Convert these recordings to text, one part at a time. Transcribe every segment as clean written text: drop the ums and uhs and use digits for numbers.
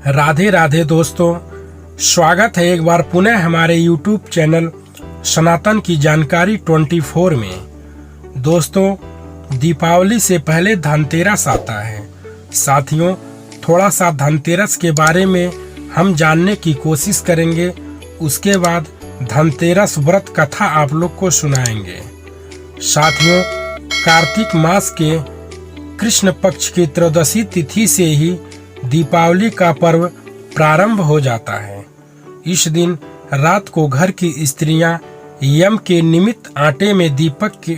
राधे राधे दोस्तों, स्वागत है एक बार पुनः हमारे YouTube चैनल सनातन की जानकारी 24 में। दोस्तों, दीपावली से पहले धनतेरस आता है। साथियों, थोड़ा सा धनतेरस के बारे में हम जानने की कोशिश करेंगे। उसके बाद धनतेरस व्रत कथा आप लोग को सुनाएंगे। साथियों, कार्तिक मास के कृष्ण पक्ष की त्रयोदशी तिथि से ही दीपावली का पर्व प्रारंभ हो जाता है। इस दिन रात को घर की स्त्रियां यम के निमित्त आटे में दीपक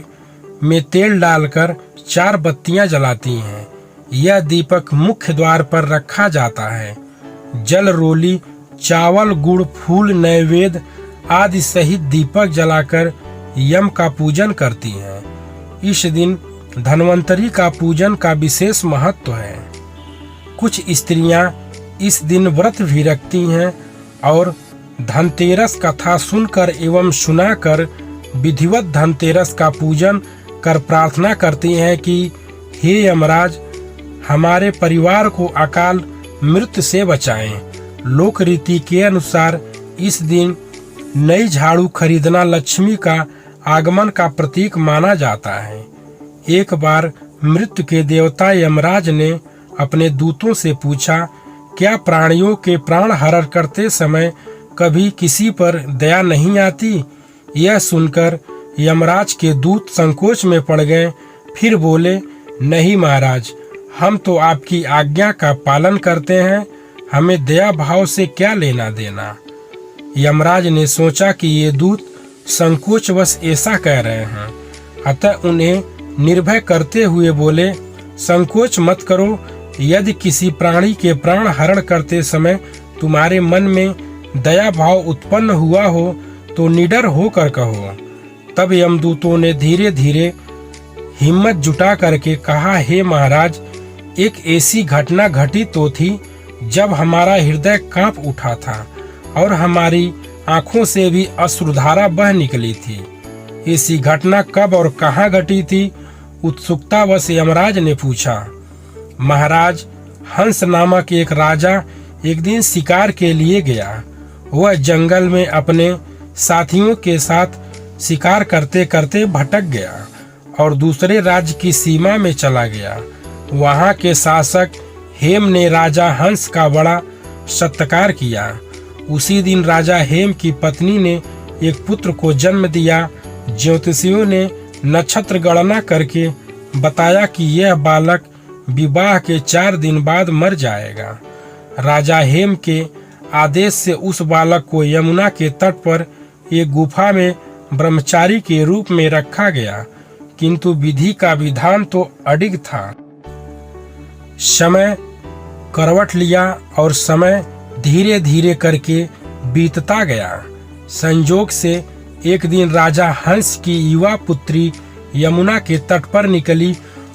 में तेल डालकर 4 बत्तियां जलाती हैं। यह दीपक मुख्य द्वार पर रखा जाता है। जल रोली, चावल, गुड़, फूल, नैवेद्य आदि सहित दीपक जलाकर यम का पूजन करती हैं। इस दिन धन्वंतरी का पूजन का विशेष महत्व है। कुछ स्त्रियां इस दिन व्रत भी रखती हैं और धनतेरस कथा सुनकर एवं सुनाकर विधिवत धनतेरस का पूजन कर प्रार्थना करती हैं कि हे यमराज, हमारे परिवार को अकाल मृत्यु से बचाएं। लोक रीति के अनुसार इस दिन नई झाड़ू खरीदना लक्ष्मी का आगमन का प्रतीक माना जाता है। एक बार मृत्यु के देवता यमराज ने अपने दूतों से पूछा, क्या प्राणियों के प्राण हरण करते समय कभी किसी पर दया नहीं आती? यह सुनकर यमराज के दूत संकोच में पड़ गए। फिर बोले, नहीं महाराज, हम तो आपकी आज्ञा का पालन करते हैं, हमें दया भाव से क्या लेना देना। यमराज ने सोचा कि ये दूत संकोचवश ऐसा कह रहे हैं, अतः उन्हें निर्भय करते हुए बोले, संकोच मत करो। यदि किसी प्राणी के प्राण हरण करते समय तुम्हारे मन में दया भाव उत्पन्न हुआ हो तो निडर होकर कहो। तब यमदूतों ने धीरे धीरे हिम्मत जुटा करके कहा, हे महाराज, एक ऐसी घटना घटी तो थी जब हमारा हृदय कांप उठा था और हमारी आंखों से भी अश्रुधारा बह निकली थी। ऐसी घटना कब और कहाँ घटी थी? उत्सुकतावश यमराज ने पूछा। महाराज, हंस नामक एक राजा एक दिन शिकार के लिए गया। वह जंगल में अपने साथियों के साथ शिकार करते करते भटक गया और दूसरे राज्य की सीमा में चला गया। वहां के शासक हेम ने राजा हंस का बड़ा सत्कार किया। उसी दिन राजा हेम की पत्नी ने एक पुत्र को जन्म दिया। ज्योतिषियों ने नक्षत्र गणना करके बताया कि यह बालक विवाह के 4 दिन बाद मर जाएगा। राजा हेम के आदेश से उस बालक को यमुना के तट पर एक गुफा में ब्रह्मचारी के रूप में रखा गया, किंतु विधि का विधान तो अडिग था। समय करवट लिया और समय धीरे धीरे करके बीतता गया। संयोग से एक दिन राजा हंस की युवा पुत्री यमुना के तट पर निकली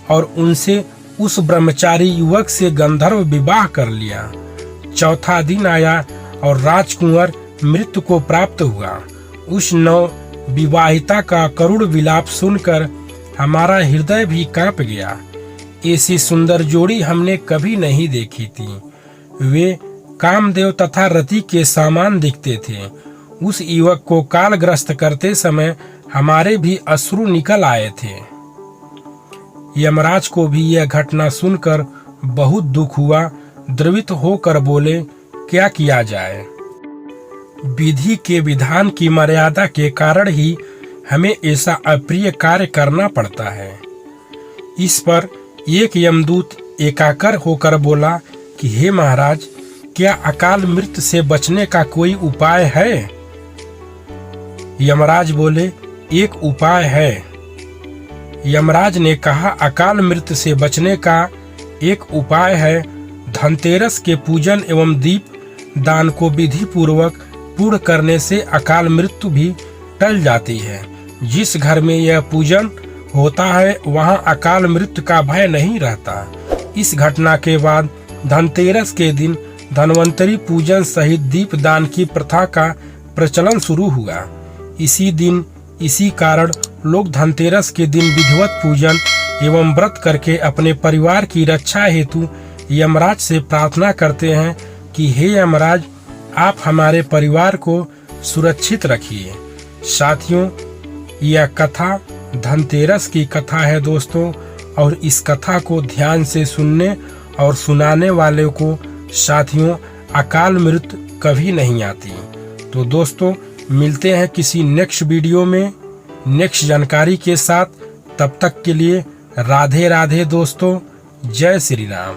और उनसे उस ब्रह्मचारी युवक से गंधर्व विवाह कर लिया। चौथा दिन आया और राजकुंवर मृत्यु को प्राप्त हुआ। उस नव विवाहिता का करुण विलाप सुनकर हमारा हृदय भी कांप गया। ऐसी सुंदर जोड़ी हमने कभी नहीं देखी थी। वे कामदेव तथा रति के समान दिखते थे। उस युवक को कालग्रस्त करते समय हमारे भी अश्रु निकल आए थे। यमराज को भी यह घटना सुनकर बहुत दुख हुआ। द्रवित होकर बोले, क्या किया जाए? विधि के विधान की मर्यादा के कारण ही हमें ऐसा अप्रिय कार्य करना पड़ता है। इस पर एक यमदूत एकाकर होकर बोला कि हे महाराज, क्या अकाल मृत्यु से बचने का कोई उपाय है? यमराज बोले, एक उपाय है। यमराज ने कहा, अकाल मृत्यु से बचने का एक उपाय है। धनतेरस के पूजन एवं दीप दान को विधि पूर्वक पूर्ण करने से अकाल मृत्यु भी टल जाती है। जिस घर में यह पूजन होता है वहां अकाल मृत्यु का भय नहीं रहता। इस घटना के बाद धनतेरस के दिन धन्वंतरी पूजन सहित दीप दान की प्रथा का प्रचलन शुरू हुआ। इसी दिन इसी कारण लोग धनतेरस के दिन विधिवत पूजन एवं व्रत करके अपने परिवार की रक्षा हेतु यमराज से प्रार्थना करते हैं कि हे यमराज, आप हमारे परिवार को सुरक्षित रखिए। साथियों, यह कथा धनतेरस की कथा है दोस्तों, और इस कथा को ध्यान से सुनने और सुनाने वाले को साथियों अकाल मृत्यु कभी नहीं आती। तो दोस्तों, मिलते हैं किसी नेक्स्ट वीडियो में नेक्स्ट जानकारी के साथ। तब तक के लिए राधे राधे दोस्तों। जय श्री राम।